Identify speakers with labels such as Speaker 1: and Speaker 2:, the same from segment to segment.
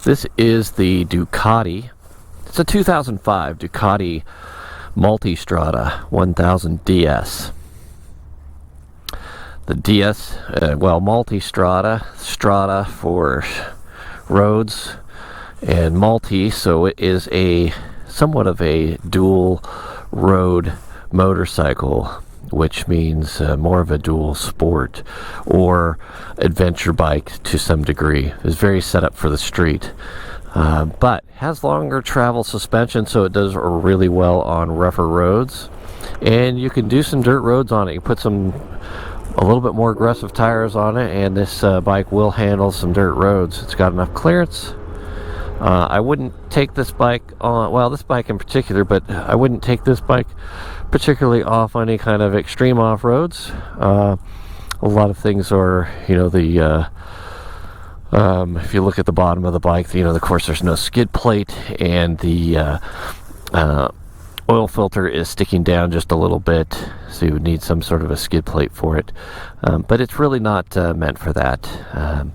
Speaker 1: This is the Ducati. It's a 2005 Ducati Multistrada 1000DS. The DS, Multistrada, Strada for roads, and multi, so it is a somewhat of a dual road motorcycle, which means more of a dual sport or adventure bike to some degree. It's very set up for the street, but has longer travel suspension, so it does really well on rougher roads, and you can do some dirt roads on it. You put a little bit more aggressive tires on it, and this bike will handle some dirt roads. It's got enough clearance. I wouldn't take this bike on, well, this bike in particular, but I wouldn't take this bike particularly off any kind of extreme off-roads. A lot of things are, if you look at the bottom of the bike, of course there's no skid plate, and the oil filter is sticking down just a little bit, so you would need some sort of a skid plate for it. But it's really not meant for that.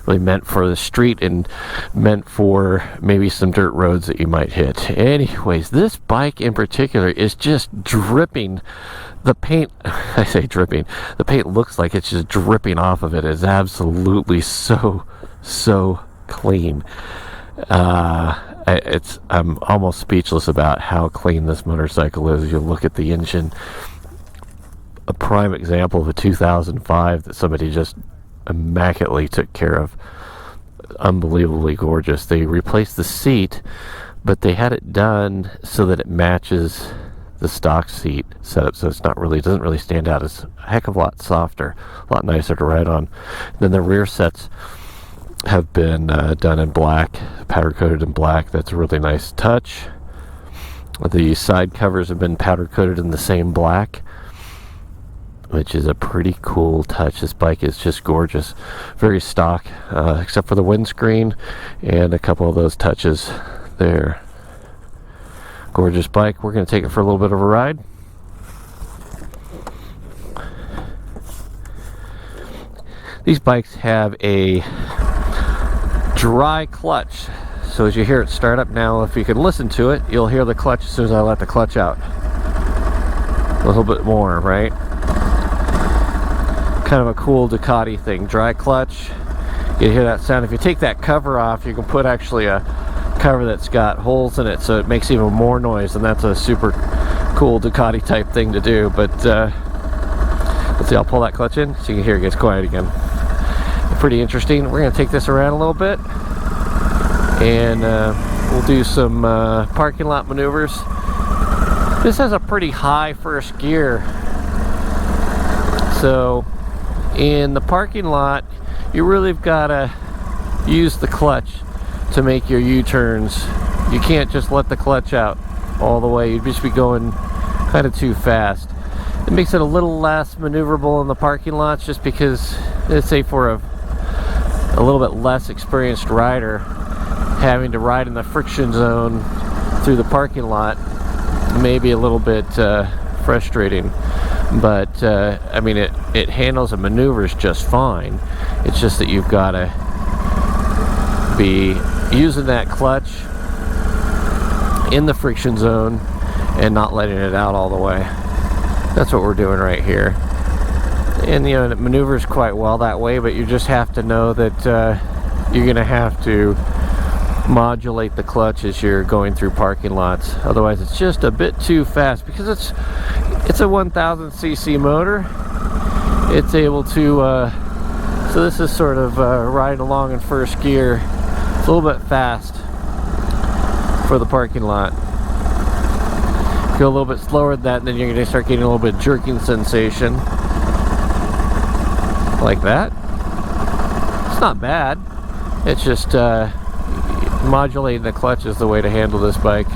Speaker 1: Really meant for the street and meant for maybe some dirt roads that you might hit. Anyways, this bike in particular is just dripping. The paint, I say dripping, the paint looks like it's just dripping off of it. It's absolutely so clean. I'm almost speechless about how clean this motorcycle is. You look at the engine, a prime example of a 2005 that somebody just immaculately took care of. Unbelievably gorgeous. They replaced the seat, but they had it done so that it matches the stock seat setup, so it doesn't really stand out. It's a heck of a lot softer, a lot nicer to ride on. Then the rear sets have been done in black, powder coated in black. That's a really nice touch. The side covers have been powder coated in the same black, which is a pretty cool touch. This bike is just gorgeous, very stock, except for the windscreen and a couple of those touches there. Gorgeous bike. We're going to take it for a little bit of a ride. These bikes have a dry clutch, so as you hear it start up now, if you can listen to it, you'll hear the clutch as soon as I let the clutch out. A little bit more, right? Kind of a cool Ducati thing. Dry clutch, you hear that sound. If you take that cover off, you can put actually a cover that's got holes in it, so it makes even more noise, and that's a super cool Ducati type thing to do. But let's see, I'll pull that clutch in so you can hear it gets quiet again. Pretty interesting. We're going to take this around a little bit, and we'll do some parking lot maneuvers. This has a pretty high first gear, so in the parking lot you really have got to use the clutch to make your U-turns. You can't just let the clutch out all the way. You'd just be going kind of too fast. It makes it a little less maneuverable in the parking lots, just because it's safe for a little bit less experienced rider having to ride in the friction zone through the parking lot. Maybe a little bit frustrating, but I mean, it handles and maneuvers just fine. It's just that you've got to be using that clutch in the friction zone and not letting it out all the way. That's what we're doing right here. And it maneuvers quite well that way, but you just have to know that you're going to have to modulate the clutch as you're going through parking lots. Otherwise it's just a bit too fast, because it's a 1000cc motor. It's able to so this is sort of riding along in first gear. It's a little bit fast for the parking lot. Go a little bit slower than that, and then you're going to start getting a little bit of jerking sensation like that. It's not bad. It's just modulating the clutch is the way to handle this bike.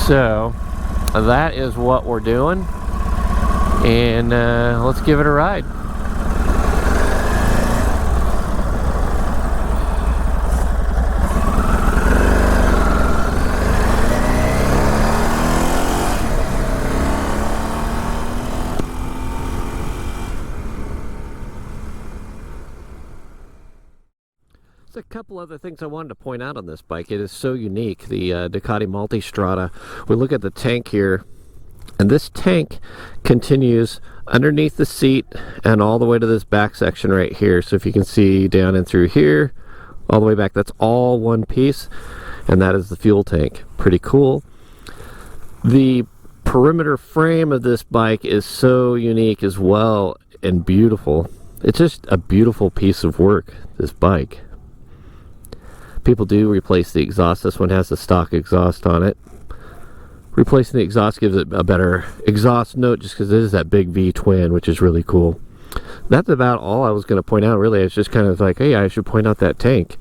Speaker 1: So that is what we're doing, and let's give it a ride. couple other things I wanted to point out on this bike. It is so unique, the Ducati Multistrada. We look at the tank here, and this tank continues underneath the seat and all the way to this back section right here. So if you can see down and through here, all the way back, that's all one piece, and that is the fuel tank. Pretty cool. The perimeter frame of this bike is so unique as well and beautiful. It's just a beautiful piece of work, this bike. People do replace the exhaust. This one has the stock exhaust on it. Replacing the exhaust gives it a better exhaust note just because it is that big V twin, which is really cool. That's about all I was going to point out, really. It's just kind of like, hey, I should point out that tank.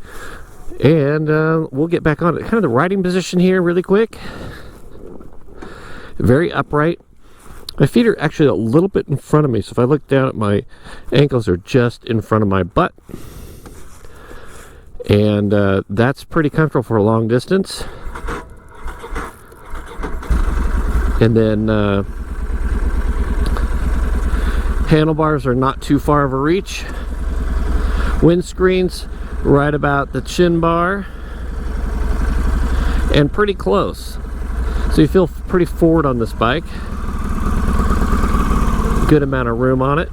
Speaker 1: And we'll get back on it. Kind of the riding position here really quick. Very upright. My feet are actually a little bit in front of me, so if I look down at my ankles, are just in front of my butt. And that's pretty comfortable for a long distance. And then handlebars are not too far of a reach. Windscreens right about the chin bar and pretty close. So you feel pretty forward on this bike. Good amount of room on it.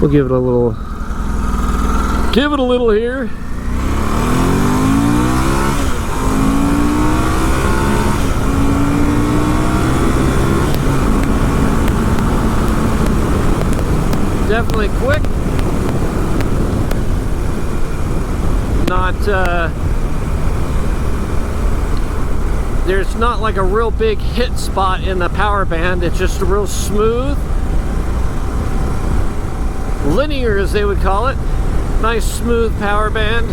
Speaker 1: We'll give it a little here. Definitely quick. Not there's not like a real big hit spot in the power band. It's just real smooth, linear as they would call it. Nice smooth power band.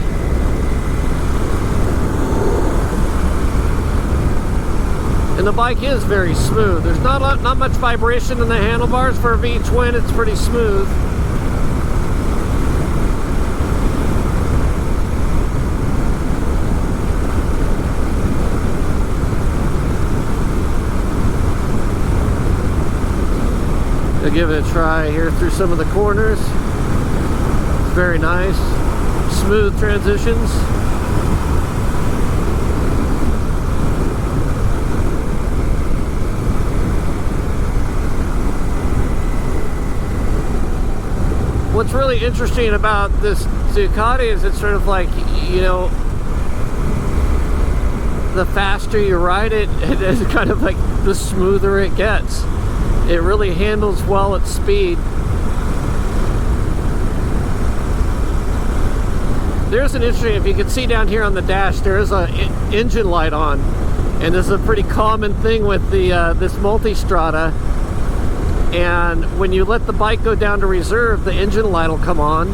Speaker 1: And the bike is very smooth. There's not much vibration in the handlebars for a V-twin. It's pretty smooth. I'll give it a try here through some of the corners. It's very nice. Smooth transitions. What's really interesting about this Ducati is it's sort of like, you know, the faster you ride it, it's kind of like the smoother it gets. It really handles well at speed. There's an interesting, if you can see down here on the dash, there is an engine light on. And this is a pretty common thing with the this Multistrada. And when you let the bike go down to reserve, the engine light will come on,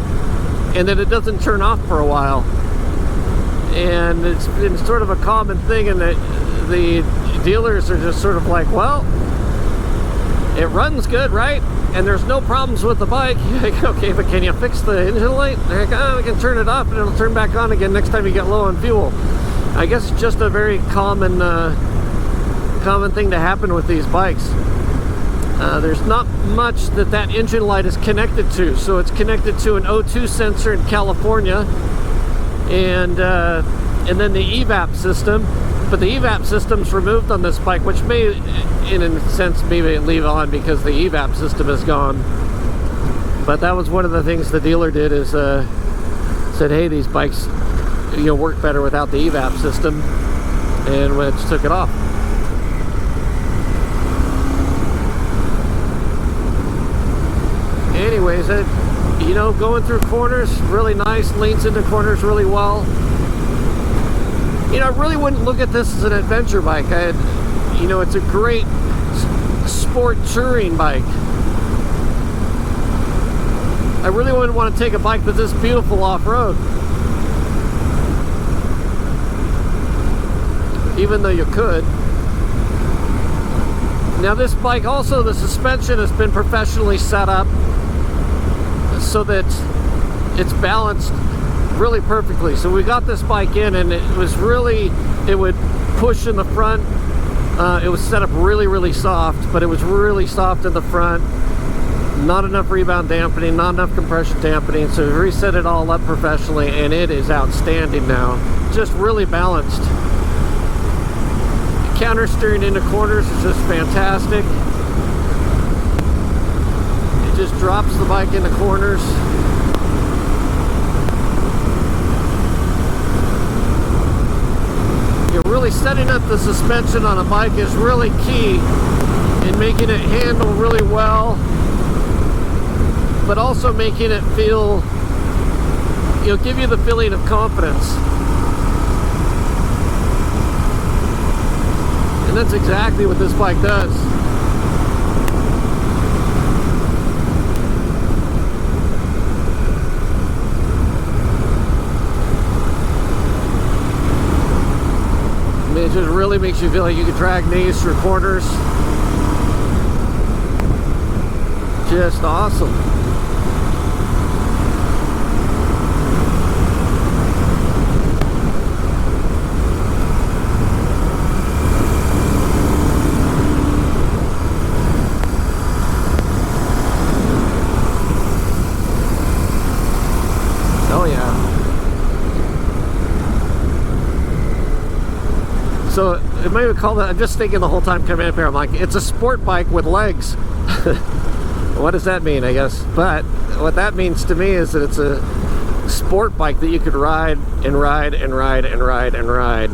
Speaker 1: and then it doesn't turn off for a while. And it's been sort of a common thing, and the dealers are just sort of like, well, it runs good, right? And there's no problems with the bike. You're like, okay, but can you fix the engine light? They're like, oh, we can turn it off and it'll turn back on again next time you get low on fuel. I guess it's just a very common thing to happen with these bikes. There's not much that engine light is connected to. So it's connected to an O2 sensor in California, and then the evap system. But the evap system's removed on this bike, which may, in a sense, maybe leave on because the evap system is gone. But that was one of the things the dealer did, is said, hey, these bikes, you know, work better without the evap system, and when it took it off. Anyways, you know, going through corners, really nice, leans into corners really well. You know, I really wouldn't look at this as an adventure bike. You know, it's a great sport touring bike. I really wouldn't want to take a bike that's this beautiful off-road. Even though you could. Now this bike also, the suspension has been professionally set up so that it's balanced really perfectly. So we got this bike in, and it would push in the front. It was set up really soft, but it was really soft in the front. not enough rebound dampening, not enough compression dampening, so we reset it all up professionally, and it is outstanding now. Just really balanced. Counter steering into corners is just fantastic. It just drops the bike into corners. Really setting up the suspension on a bike is really key in making it handle really well, but also making it feel, give you the feeling of confidence. And that's exactly what this bike does. It just really makes you feel like you can drag knees through corners. Just awesome. Oh yeah. So it might be called, I'm just thinking the whole time coming up here, I'm like, it's a sport bike with legs. What does that mean, I guess? But what that means to me is that it's a sport bike that you could ride and ride and ride and ride and ride.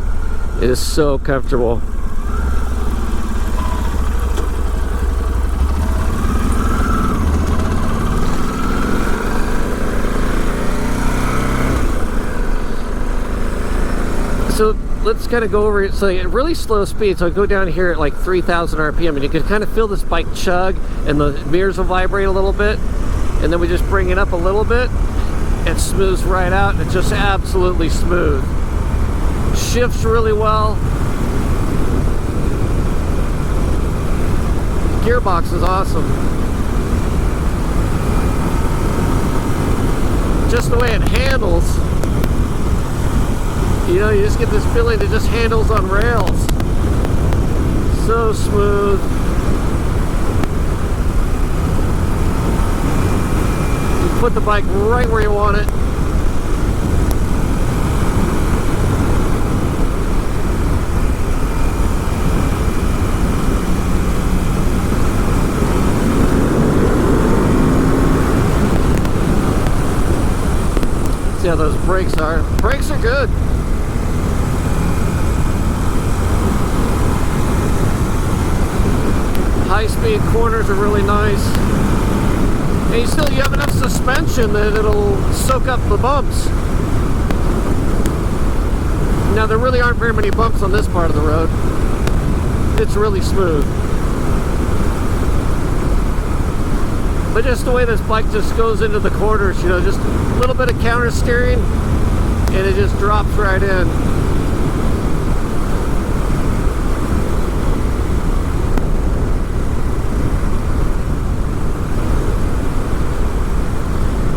Speaker 1: It is so comfortable. So let's kind of go over it. So at really slow speed, so I go down here at like 3,000 RPM, and you can kind of feel this bike chug, and the mirrors will vibrate a little bit, and then we just bring it up a little bit, it smooths right out, and it's just absolutely smooth. Shifts really well. Gearbox is awesome. Just the way it handles. You just get this feeling it just handles on rails. So smooth. You put the bike right where you want it. See how those brakes are. Brakes are good. High-speed corners are really nice, and you have enough suspension that it'll soak up the bumps. Now there really aren't very many bumps on this part of the road. It's really smooth, but just the way this bike just goes into the corners, just a little bit of counter steering, and it just drops right in.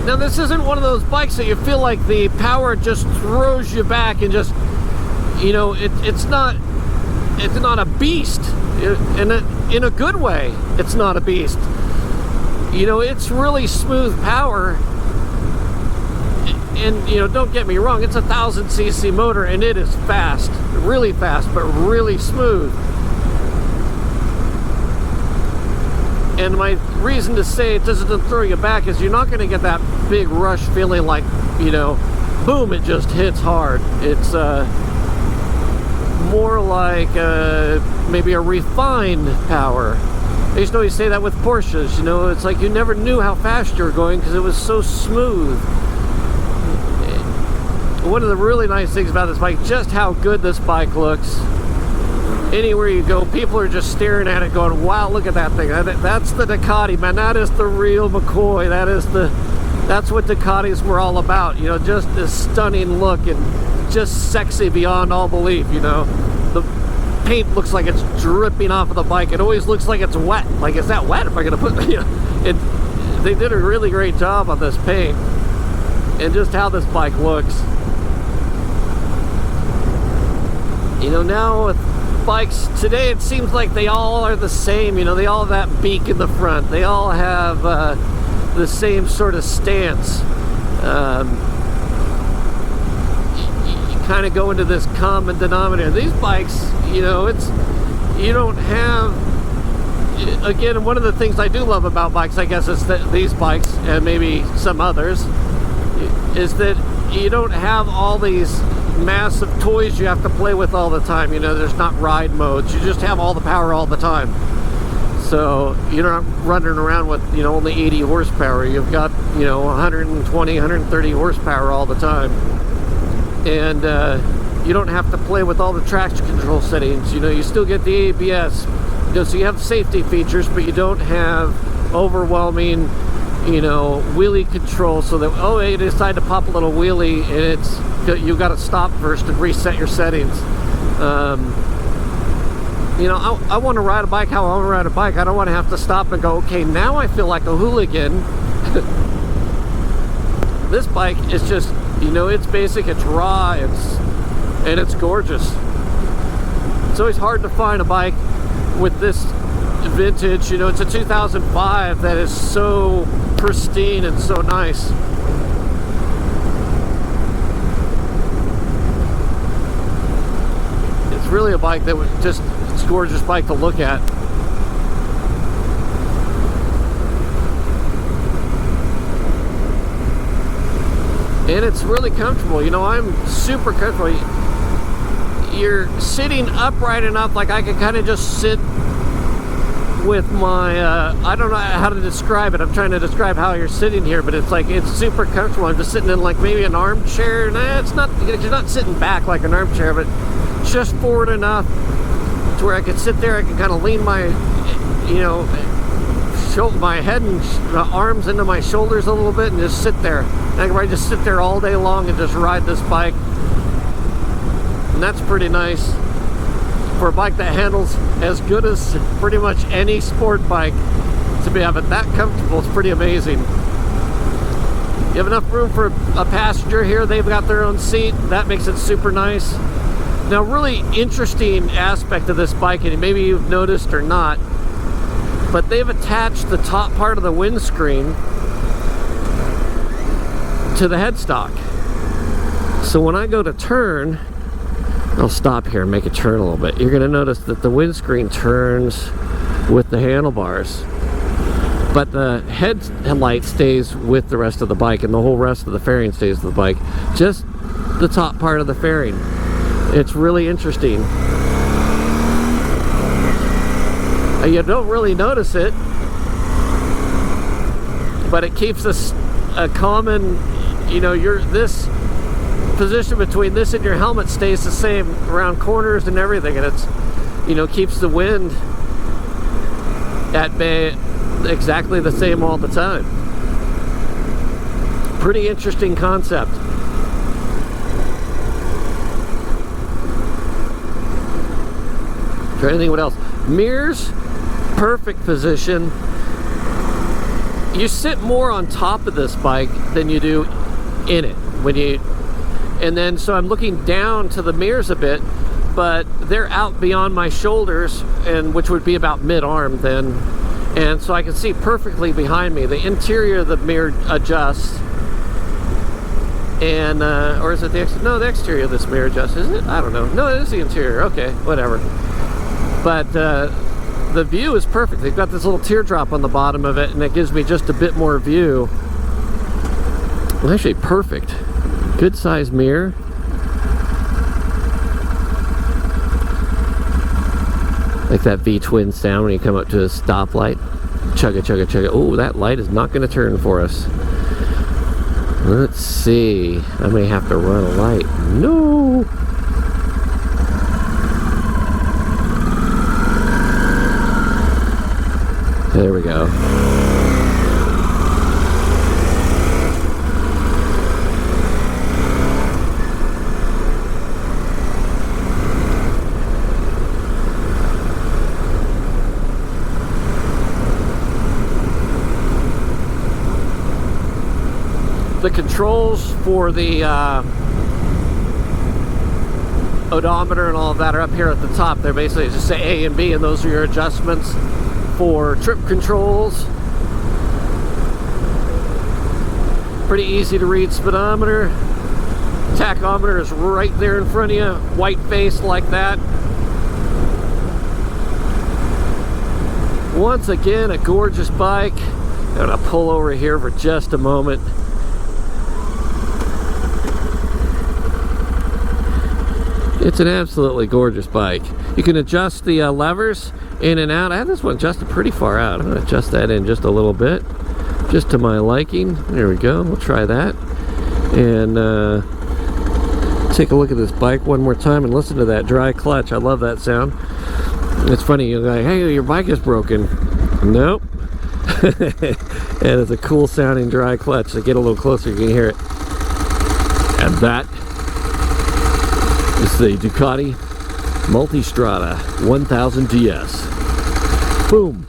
Speaker 1: Now this isn't one of those bikes that you feel like the power just throws you back and just, it's not a beast. In a good way, it's not a beast. It's really smooth power. And don't get me wrong, it's a 1000cc motor, and it is fast, really fast, but really smooth. And my reason to say it doesn't throw you back is you're not going to get that big rush feeling like, boom, it just hits hard. It's more like maybe a refined power. I used to always say that with Porsches, it's like you never knew how fast you were going because it was so smooth. One of the really nice things about this bike, just how good this bike looks. Anywhere you go, people are just staring at it going, wow, look at that thing. That's the Ducati, man. That is the real McCoy. That's what Ducatis were all about. Just this stunning look and just sexy beyond all belief. The paint looks like it's dripping off of the bike. It always looks like it's wet. Like, is that wet? Am I gonna put, they did a really great job on this paint and just how this bike looks. Now with bikes today, it seems like they all are the same. You know, they all have that beak in the front. They all have the same sort of stance. You kind of go into this common denominator. These bikes, you know, you don't have, again, one of the things I do love about bikes, I guess, is that these bikes, and maybe some others, is that you don't have all these massive toys you have to play with all the time. You know, there's not ride modes. You just have all the power all the time. So you're not running around with, you know, only 80 horsepower. You've got, you know, 120, 130 horsepower all the time. And you don't have to play with all the traction control settings. You know, you still get the ABS. You know, so you have safety features, but you don't have overwhelming, you know, wheelie control, so that, oh, you decide to pop a little wheelie and you've got to stop first and reset your settings. You know, I want to ride a bike how I want to ride a bike. I don't want to have to stop and go, okay, now I feel like a hooligan. This bike is just, you know, it's basic, it's raw, and it's gorgeous. It's always hard to find a bike with this vintage. You know, it's a 2005 that is so pristine and so nice. It's really a bike that would just, it's a gorgeous bike to look at. And it's really comfortable. You know, I'm super comfortable. You're sitting upright enough, like I can kind of just sit with my, I don't know how to describe it. I'm trying to describe how you're sitting here, but it's like, it's super comfortable. I'm just sitting in like maybe an armchair. Nah, it's not, you're not sitting back like an armchair, but just forward enough to where I can sit there. I can kind of lean my, you know, my head and arms into my shoulders a little bit and just sit there. And I can just sit there all day long and just ride this bike. And that's pretty nice for a bike that handles as good as pretty much any sport bike. To be having that comfortable, it's pretty amazing. You have enough room for a passenger here. They've got their own seat. That makes it super nice. Now, really interesting aspect of this bike, and maybe you've noticed or not, but they've attached the top part of the windscreen to the headstock. So when I go to turn, I'll stop here and make it turn a little bit. You're going to notice that the windscreen turns with the handlebars, but the headlight stays with the rest of the bike, and the whole rest of the fairing stays with the bike. Just the top part of the fairing. It's really interesting. You don't really notice it, but it keeps us a common, you know, this position between this and your helmet stays the same around corners and everything, and it's, you know, keeps the wind at bay exactly the same all the time. Pretty interesting concept. Trying to think what else. Mirrors, perfect position. You sit more on top of this bike than you do in it and then so I'm looking down to the mirrors a bit, but they're out beyond my shoulders, and which would be about mid-arm then, and so I can see perfectly behind me. The interior of the mirror adjusts, and or is it the exterior? No, the exterior of this mirror adjusts, isn't it? I don't know. No, it is the interior. Okay, whatever. But the view is perfect. They've got this little teardrop on the bottom of it, and it gives me just a bit more view. Well, actually, perfect. Good size mirror. Like that V-twin sound when you come up to a stoplight. Chugga, chugga, chugga. Oh, that light is not going to turn for us. Let's see. I may have to run a light. No! There we go. The controls for the odometer and all of that are up here at the top. They're basically just say A and B, and those are your adjustments for trip controls. Pretty easy to read speedometer. Tachometer is right there in front of you, white face like that. Once again, a gorgeous bike. I'm gonna pull over here for just a moment. It's an absolutely gorgeous bike. You can adjust the levers in and out. I have this one adjusted pretty far out. I'm gonna adjust that in just a little bit, just to my liking. There we go, we'll try that. And take a look at this bike one more time and listen to that dry clutch. I love that sound. It's funny, you're like, hey, your bike is broken. Nope. And it's a cool sounding dry clutch. So get a little closer, you can hear it. And that is the Ducati Multistrada 1000DS. Boom.